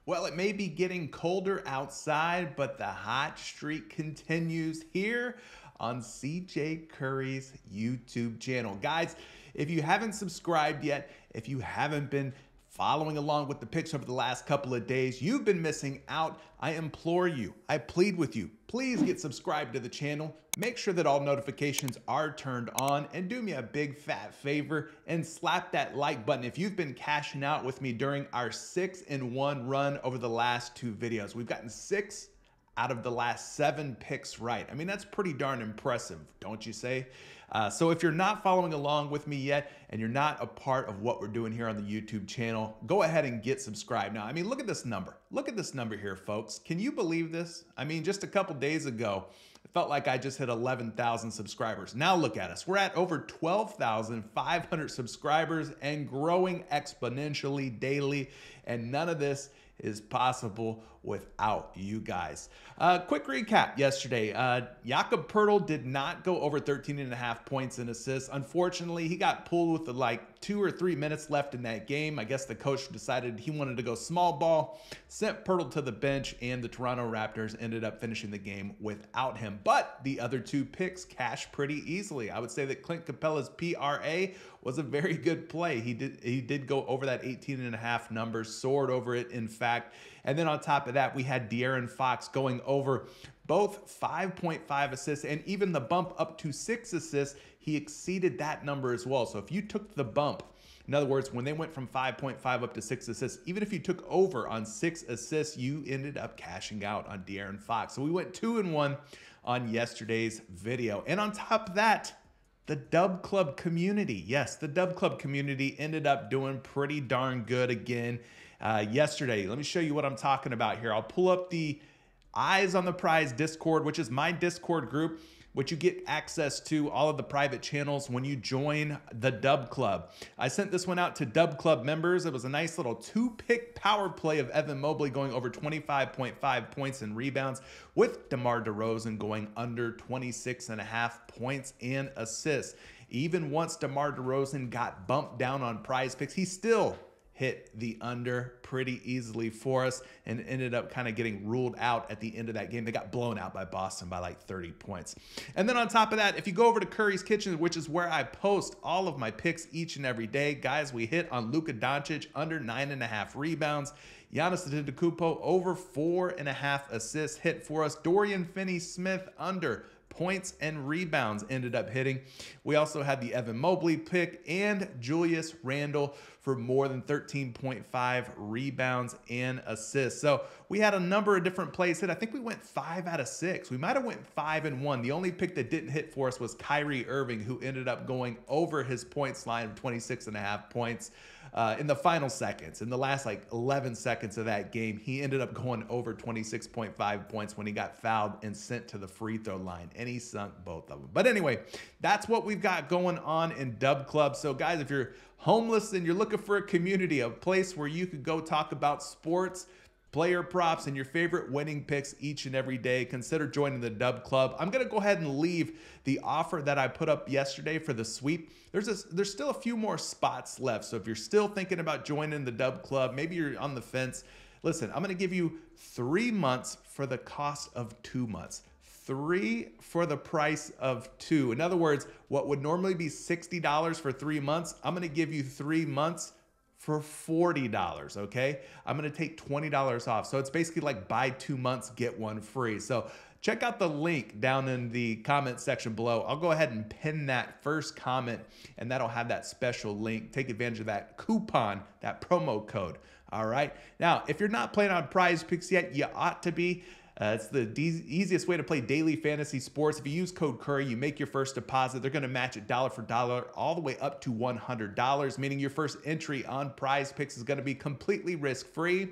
Well, it may be getting colder outside, but the hot streak continues here on CJ Curry's YouTube channel. Guys, if you haven't subscribed yet, if you haven't been following along with the picks over the last couple of days, you've been missing out. I implore you, I plead with you, please get subscribed to the channel. Make sure that all notifications are turned on, and do me a big fat favor and slap that like button if you've been cashing out with me during our 6-in-1 run over the last two videos. We've gotten 6 out of the last 7 picks right. I mean, that's pretty darn impressive, don't you say? So if you're not following along with me yet and you're not a part of what we're doing here on the YouTube channel, go ahead and get subscribed. Now, I mean, look at this number. Look at this number here, folks. Can you believe this? I mean, just a couple days ago, it felt like I just hit 11,000 subscribers. Now look at us. We're at over 12,500 subscribers and growing exponentially daily. And none of this is possible without you guys. Quick recap yesterday. Jakob Poeltl did not go over 13.5 points and assists. Unfortunately, he got pulled with like 2 or 3 minutes left in that game. I guess the coach decided he wanted to go small ball, sent Poeltl to the bench, and the Toronto Raptors ended up finishing the game without him. But the other 2 picks cashed pretty easily. I would say that Clint Capella's PRA was a very good play. He did go over that 18.5 number, soared over it, in fact. And then on top of that, we had De'Aaron Fox going over both 5.5 assists and even the bump up to 6 assists. He exceeded that number as well. So if you took the bump, in other words, when they went from 5.5 up to 6 assists, even if you took over on 6 assists, you ended up cashing out on De'Aaron Fox. So we went 2-1 on yesterday's video. And on top of that, the Dub Club community. Yes, the Dub Club community ended up doing pretty darn good again yesterday. Let me show you what I'm talking about here. I'll pull up the Eyes on the Prize Discord, which is my Discord group, which you get access to all of the private channels when you join the Dub Club. I sent this one out to Dub Club members. It was a nice little 2-pick power play of Evan Mobley going over 25.5 points and rebounds, with DeMar DeRozan going under 26.5 points and assists. Even once DeMar DeRozan got bumped down on Prize Picks, he still hit the under pretty easily for us and ended up kind of getting ruled out at the end of that game. They got blown out by Boston by like 30 points. And then on top of that, if you go over to Curry's Kitchen, which is where I post all of my picks each and every day, guys, we hit on Luka Doncic under 9.5 rebounds. Giannis Antetokounmpo over 4.5 assists hit for us. Dorian Finney-Smith under points and rebounds ended up hitting. We also had the Evan Mobley pick and Julius Randle for more than 13.5 rebounds and assists. So we had a number of different plays hit. I think we went 5 out of 6. We might have went 5-1. The only pick that didn't hit for us was Kyrie Irving, who ended up going over his points line of 26.5 points. In the final seconds, in the last like 11 seconds of that game, he ended up going over 26.5 points when he got fouled and sent to the free throw line, and he sunk both of them. But anyway, that's what we've got going on in Dub Club. So guys, if you're homeless and you're looking for a community, a place where you could go talk about sports, player props, and your favorite winning picks each and every day, consider joining the Dub Club. I'm going to go ahead and leave the offer that I put up yesterday for the sweep. There's still a few more spots left. So if you're still thinking about joining the Dub Club, maybe you're on the fence, listen, I'm going to give you 3 months for the cost of 2 months. 3 for the price of 2. In other words, what would normally be $60 for 3 months, I'm going to give you 3 months for $40, okay? I'm gonna take $20 off. So it's basically like buy 2 months, get 1 free. So check out the link down in the comment section below. I'll go ahead and pin that first comment, and that'll have that special link. Take advantage of that coupon, that promo code, all right? Now, if you're not playing on Prize Picks yet, you ought to be. It's the easiest way to play daily fantasy sports. If you use code Curry, you make your first deposit. They're going to match it dollar for dollar all the way up to $100, meaning your first entry on Prize Picks is going to be completely risk-free.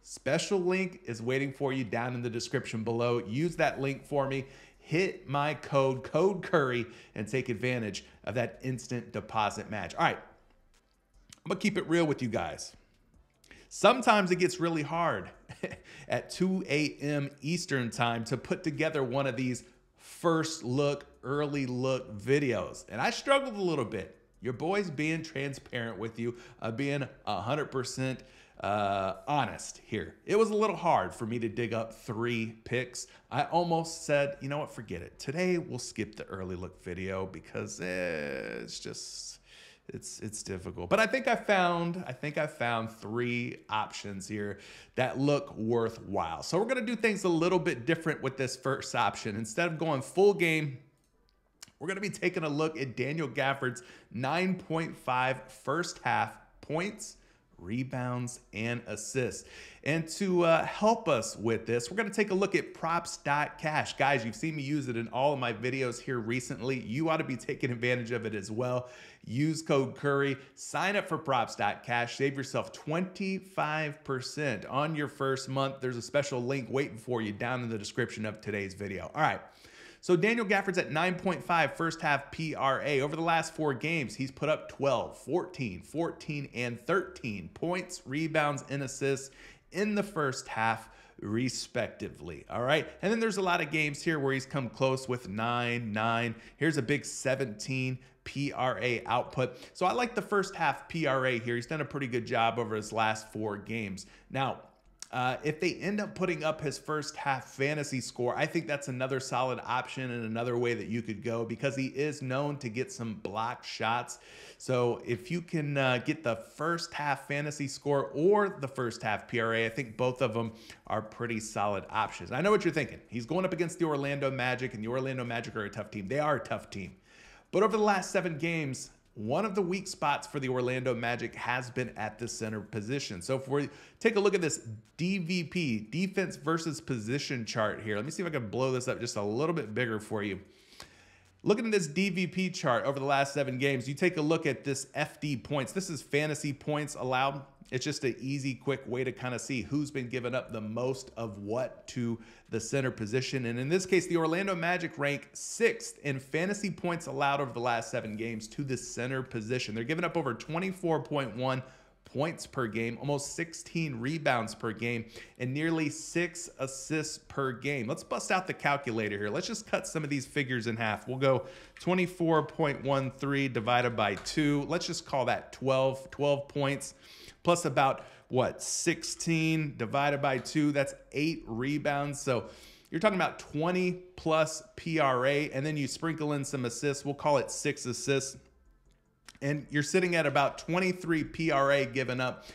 Special link is waiting for you down in the description below. Use that link for me. Hit my code Curry, and take advantage of that instant deposit match. All right, I'm going to keep it real with you guys. Sometimes it gets really hard at 2 a.m. Eastern time to put together one of these first look, early look videos. And I struggled a little bit. Your boy's being transparent with you, being 100% honest here. It was a little hard for me to dig up 3 picks. I almost said, you know what, forget it. Today we'll skip the early look video because it's just, it's difficult. But I think I found 3 options here that look worthwhile. So we're gonna do things a little bit different with this first option. Instead of going full game, we're going to be taking a look at Daniel Gafford's 9.5 first half points, rebounds, and assists. And to help us with this, we're going to take a look at props.cash. Guys, you've seen me use it in all of my videos here recently. You ought to be taking advantage of it as well. Use code Curry, sign up for props.cash, save yourself 25% on your first month. There's a special link waiting for you down in the description of today's video. All right. So Daniel Gafford's at 9.5 first half PRA. Over the last 4 games, he's put up 12, 14, 14, and 13 points, rebounds, and assists in the first half, respectively. All right. And then there's a lot of games here where he's come close with 9, 9. Here's a big 17 PRA output. So I like the first half PRA here. He's done a pretty good job over his last 4 games. Now, if they end up putting up his first half fantasy score, I think that's another solid option and another way that you could go because he is known to get some blocked shots. So if you can get the first half fantasy score or the first half PRA, I think both of them are pretty solid options. I know what you're thinking. He's going up against the Orlando Magic, and the Orlando Magic are a tough team. They are a tough team. But over the last 7 games, one of the weak spots for the Orlando Magic has been at the center position. So if we take a look at this DVP, defense versus position chart here, let me see if I can blow this up just a little bit bigger for you. Looking at this DVP chart over the last 7 games, you take a look at this FD points. This is fantasy points allowed. It's just an easy, quick way to kind of see who's been giving up the most of what to the center position. And in this case, the Orlando Magic rank 6th in fantasy points allowed over the last 7 games to the center position. They're giving up over 24.1 points per game, almost 16 rebounds per game, and nearly 6 assists per game. Let's bust out the calculator here. Let's just cut some of these figures in half. We'll go 24.13 divided by 2. Let's just call that 12 points. Plus about, what, 16 divided by 2, that's 8 rebounds. So you're talking about 20 plus PRA, and then you sprinkle in some assists. We'll call it 6 assists. And you're sitting at about 23 PRA given up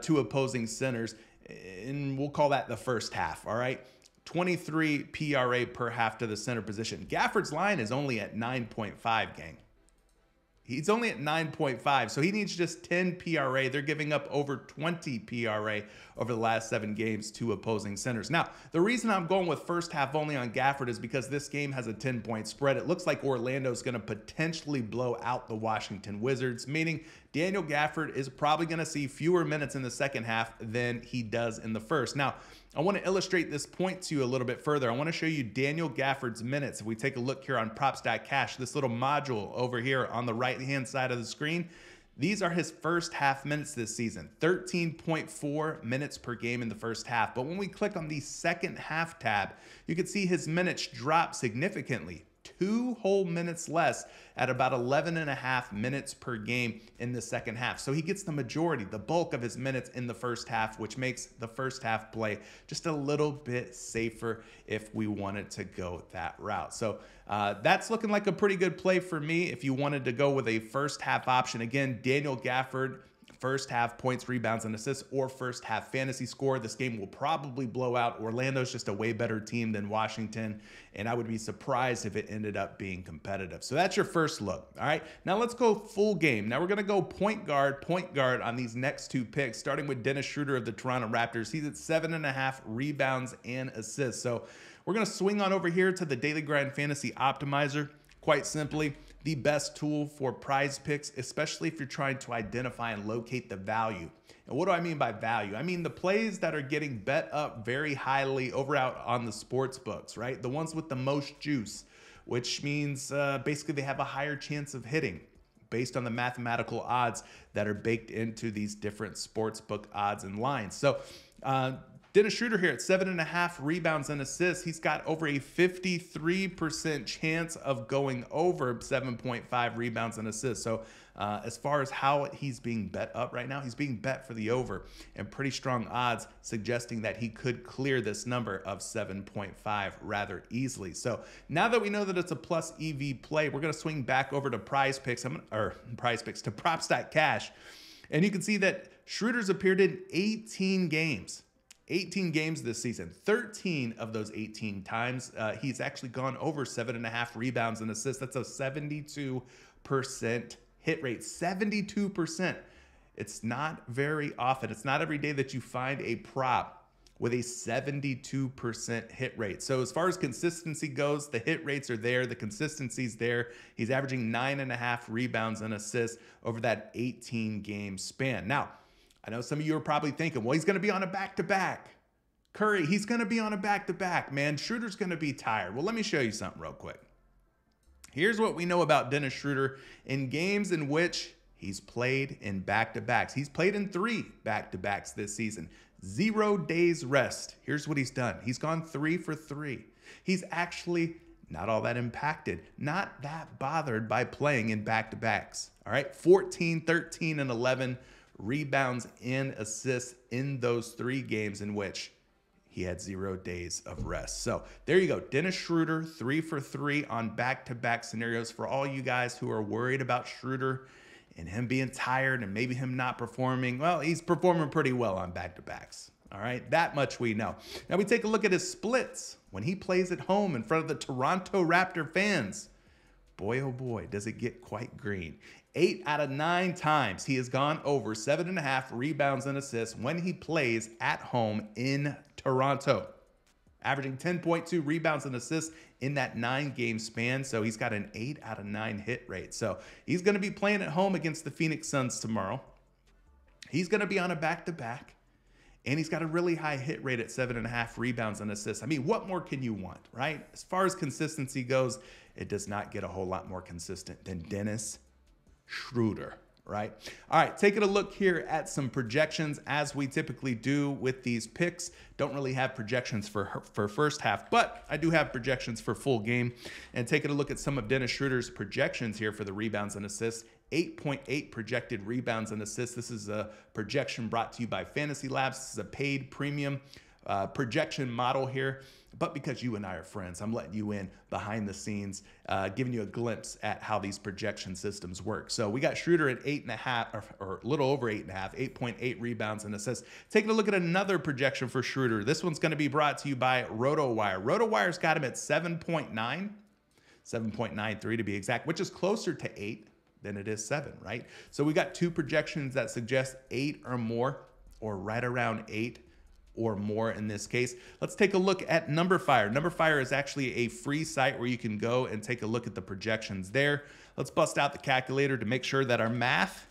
to opposing centers. And we'll call that the first half, all right? 23 PRA per half to the center position. Gafford's line is only at 9.5, gang. He's only at 9.5, so he needs just 10 PRA. They're giving up over 20 PRA over the last 7 games to opposing centers. Now, the reason I'm going with first half only on Gafford is because this game has a 10-point spread. It looks like Orlando's going to potentially blow out the Washington Wizards, meaning Daniel Gafford is probably going to see fewer minutes in the second half than he does in the first. Now, I want to illustrate this point to you a little bit further. I want to show you Daniel Gafford's minutes. If we take a look here on props.cash, this little module over here on the right-hand side of the screen, these are his first half minutes this season, 13.4 minutes per game in the first half. But when we click on the second half tab, you can see his minutes drop significantly. 2 whole minutes less at about 11.5 minutes per game in the second half. So he gets the majority, the bulk of his minutes in the first half, which makes the first half play just a little bit safer if we wanted to go that route. So that's looking like a pretty good play for me if you wanted to go with a first half option. Again, Daniel Gafford, first half points, rebounds, and assists, or first half fantasy score. This game will probably blow out. Orlando's just a way better team than Washington, and I would be surprised if it ended up being competitive. So that's your first look. All right, now let's go full game. Now we're going to go point guard on these next 2 picks, starting with Dennis Schroeder of the Toronto Raptors. He's at 7.5 rebounds and assists. So we're going to swing on over here to the Daily Grind Fantasy Optimizer. Quite simply, the best tool for prize picks, especially if you're trying to identify and locate the value. And what do I mean by value? I mean the plays that are getting bet up very highly over out on the sports books, right? The ones with the most juice, which means basically they have a higher chance of hitting based on the mathematical odds that are baked into these different sports book odds and lines. So Dennis Schroeder here at 7.5 rebounds and assists. He's got over a 53% chance of going over 7.5 rebounds and assists. So as far as how he's being bet up right now, he's being bet for the over, and pretty strong odds suggesting that he could clear this number of 7.5 rather easily. So now that we know that it's a plus EV play, we're going to swing back over to Prize Picks, to PropStatCash. And you can see that Schroeder's appeared in 18 games. 18 games this season. 13 of those 18 times, he's actually gone over 7.5 rebounds and assists. That's a 72% hit rate. 72%. It's not very often. It's not every day that you find a prop with a 72% hit rate. So as far as consistency goes, the hit rates are there. The consistency's there. He's averaging 9.5 rebounds and assists over that 18-game span. Now, I know some of you are probably thinking, well, he's going to be on a back-to-back. Curry, he's going to be on a back-to-back. Man, Schroeder's going to be tired. Well, let me show you something real quick. Here's what we know about Dennis Schroeder in games in which he's played in back-to-backs. He's played in 3 back-to-backs this season. 0 days rest. Here's what he's done. He's gone 3 for 3. He's actually not all that impacted, not that bothered by playing in back-to-backs. All right, 14, 13, and 11 rebounds and assists in those 3 games in which he had 0 days of rest. So there you go. Dennis Schroeder, 3 for 3 on back-to-back scenarios. For all you guys who are worried about Schroeder and him being tired and maybe him not performing, well, he's performing pretty well on back-to-backs. All right, that much we know. Now we take a look at his splits when he plays at home in front of the Toronto Raptor fans. Boy, oh boy, does it get quite green. 8 out of 9 times he has gone over 7.5 rebounds and assists when he plays at home in Toronto, averaging 10.2 rebounds and assists in that 9-game span. So he's got an 8 out of 9 hit rate. So he's going to be playing at home against the Phoenix Suns tomorrow. He's going to be on a back-to-back, and he's got a really high hit rate at 7.5 rebounds and assists. I mean, what more can you want, right? As far as consistency goes, it does not get a whole lot more consistent than Dennis Schroeder, right? All right, taking a look here at some projections as we typically do with these picks. Don't really have projections for first half, but I do have projections for full game. And taking a look at some of Dennis Schroeder's projections here for the rebounds and assists. 8.8 projected rebounds and assists. This is a projection brought to you by Fantasy Labs. This is a paid premium projection model here. But because you and I are friends, I'm letting you in behind the scenes, giving you a glimpse at how these projection systems work. So we got Schroeder at 8.5, or a little over 8.5, 8.8 rebounds and assists. Taking a look at another projection for Schroeder. This one's going to be brought to you by RotoWire. RotoWire's got him at 7.9, 7.93 to be exact, which is closer to 8 than it is 7, right? So we got 2 projections that suggest 8 or more, or right around 8 or more in this case. Let's take a look at NumberFire. NumberFire is actually a free site where you can go and take a look at the projections there. Let's bust out the calculator to make sure that our math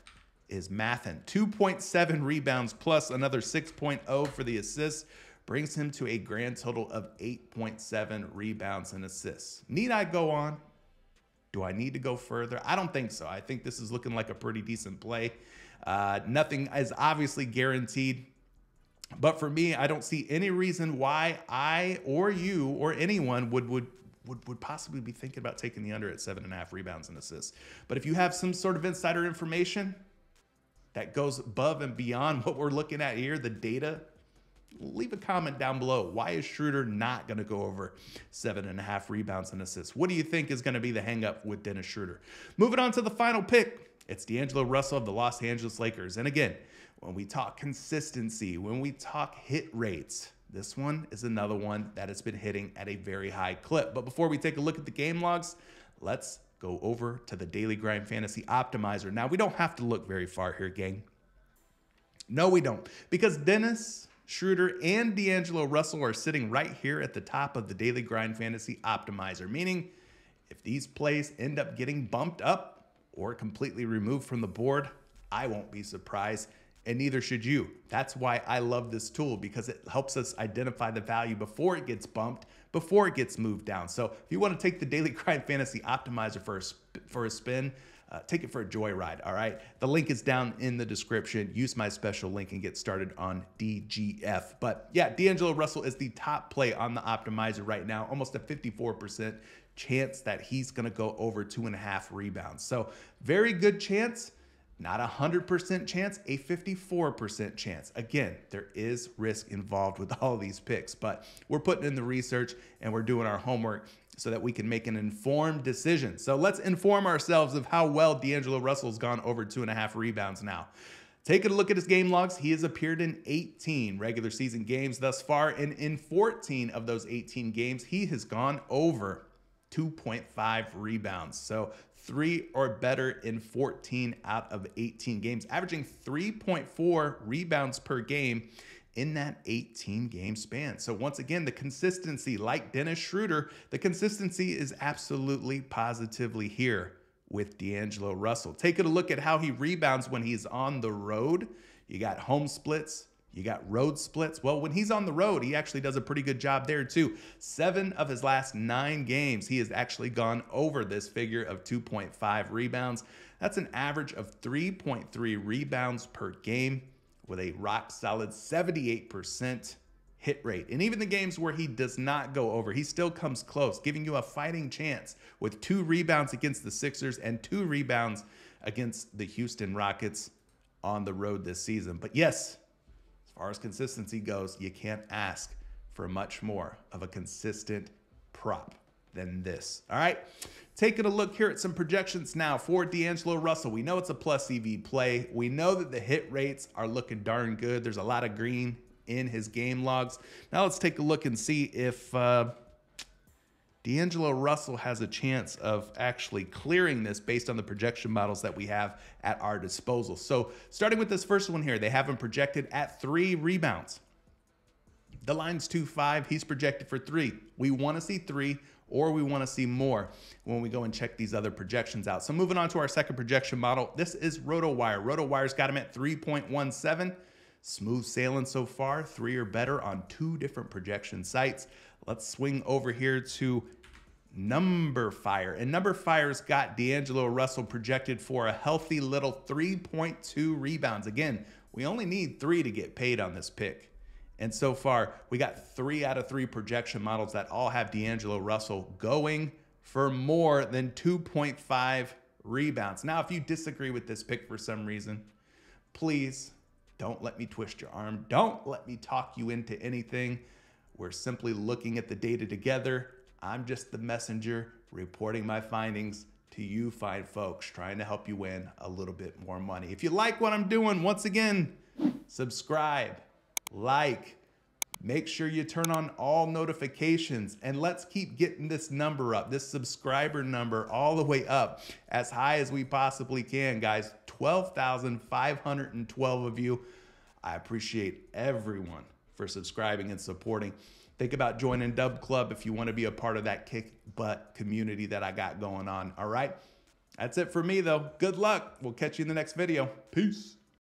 is mathin'. 2.7 rebounds plus another 6.0 for the assists brings him to a grand total of 8.7 rebounds and assists. Need I go on? Do I need to go further? I don't think so. I think this is looking like a pretty decent play. Nothing is obviously guaranteed. But for me, I don't see any reason why I or you or anyone would possibly be thinking about taking the under at 7.5 rebounds and assists. But if you have some sort of insider information that goes above and beyond what we're looking at here, the data, leave a comment down below. Why is Schroeder not going to go over 7.5 rebounds and assists? What do you think is going to be the hang up with Dennis Schroeder? Moving on to the final pick. It's D'Angelo Russell of the Los Angeles Lakers. And again, when we talk consistency, when we talk hit rates, this one is another one that has been hitting at a very high clip. But before we take a look at the game logs, let's go over to the Daily Grind Fantasy Optimizer. Now, we don't have to look very far here, gang. No, we don't. Because Dennis Schroeder and D'Angelo Russell are sitting right here at the top of the Daily Grind Fantasy Optimizer, meaning if these plays end up getting bumped up or completely removed from the board, I won't be surprised, and neither should you. That's why I love this tool, because it helps us identify the value before it gets bumped, before it gets moved down. So if you want to take the Daily Grind Fantasy Optimizer for a spin, take it for a joyride, all right? The link is down in the description. Use my special link and get started on DGF. But yeah, D'Angelo Russell is the top play on the optimizer right now, almost a 54% chance that he's gonna go over 2.5 rebounds. So very good chance. Not a 100% chance, a 54% chance. Again, there is risk involved with all these picks, but we're putting in the research and we're doing our homework so that we can make an informed decision. So let's inform ourselves of how well D'Angelo Russell's gone over 2.5 rebounds now. Taking a look at his game logs, he has appeared in 18 regular season games thus far, and in 14 of those 18 games, he has gone over 2.5 rebounds. So 3 or better in 14 out of 18 games, averaging 3.4 rebounds per game in that 18 game span. So once again, the consistency, like Dennis Schroeder, the consistency is absolutely positively here with D'Angelo Russell. Taking a look at how he rebounds when he's on the road. You got home splits, you got road splits. Well, when he's on the road, he actually does a pretty good job there too. 7 of his last 9 games, he has actually gone over this figure of 2.5 rebounds. That's an average of 3.3 rebounds per game with a rock solid 78% hit rate. And even the games where he does not go over, he still comes close, giving you a fighting chance with 2 rebounds against the Sixers and 2 rebounds against the Houston Rockets on the road this season. But yes, as far as consistency goes, you can't ask for much more of a consistent prop than this. All right, taking a look here at some projections now for D'Angelo Russell. We know it's a plus EV play. We know that the hit rates are looking darn good. There's a lot of green in his game logs. Now let's take a look and see if D'Angelo Russell has a chance of actually clearing this based on the projection models that we have at our disposal. So starting with this first one here, they have him projected at 3 rebounds. The line's 2.5. He's projected for 3. We want to see 3 or we want to see more when we go and check these other projections out. So moving on to our second projection model, this is RotoWire. RotoWire's got him at 3.17. Smooth sailing so far, 3 or better on 2 different projection sites. Let's swing over here to NumberFire. And NumberFire's got D'Angelo Russell projected for a healthy little 3.2 rebounds. Again, we only need 3 to get paid on this pick. And so far, we got 3 out of 3 projection models that all have D'Angelo Russell going for more than 2.5 rebounds. Now, if you disagree with this pick for some reason, please don't let me twist your arm. Don't let me talk you into anything. We're simply looking at the data together. I'm just the messenger reporting my findings to you fine folks, trying to help you win a little bit more money. If you like what I'm doing, once again, subscribe, like, make sure you turn on all notifications, and let's keep getting this number up, this subscriber number all the way up as high as we possibly can, guys. 12,512 of you. I appreciate everyone for subscribing and supporting. Think about joining Dub Club if you want to be a part of that kick butt community that I got going on. All right. That's it for me though. Good luck. We'll catch you in the next video. Peace.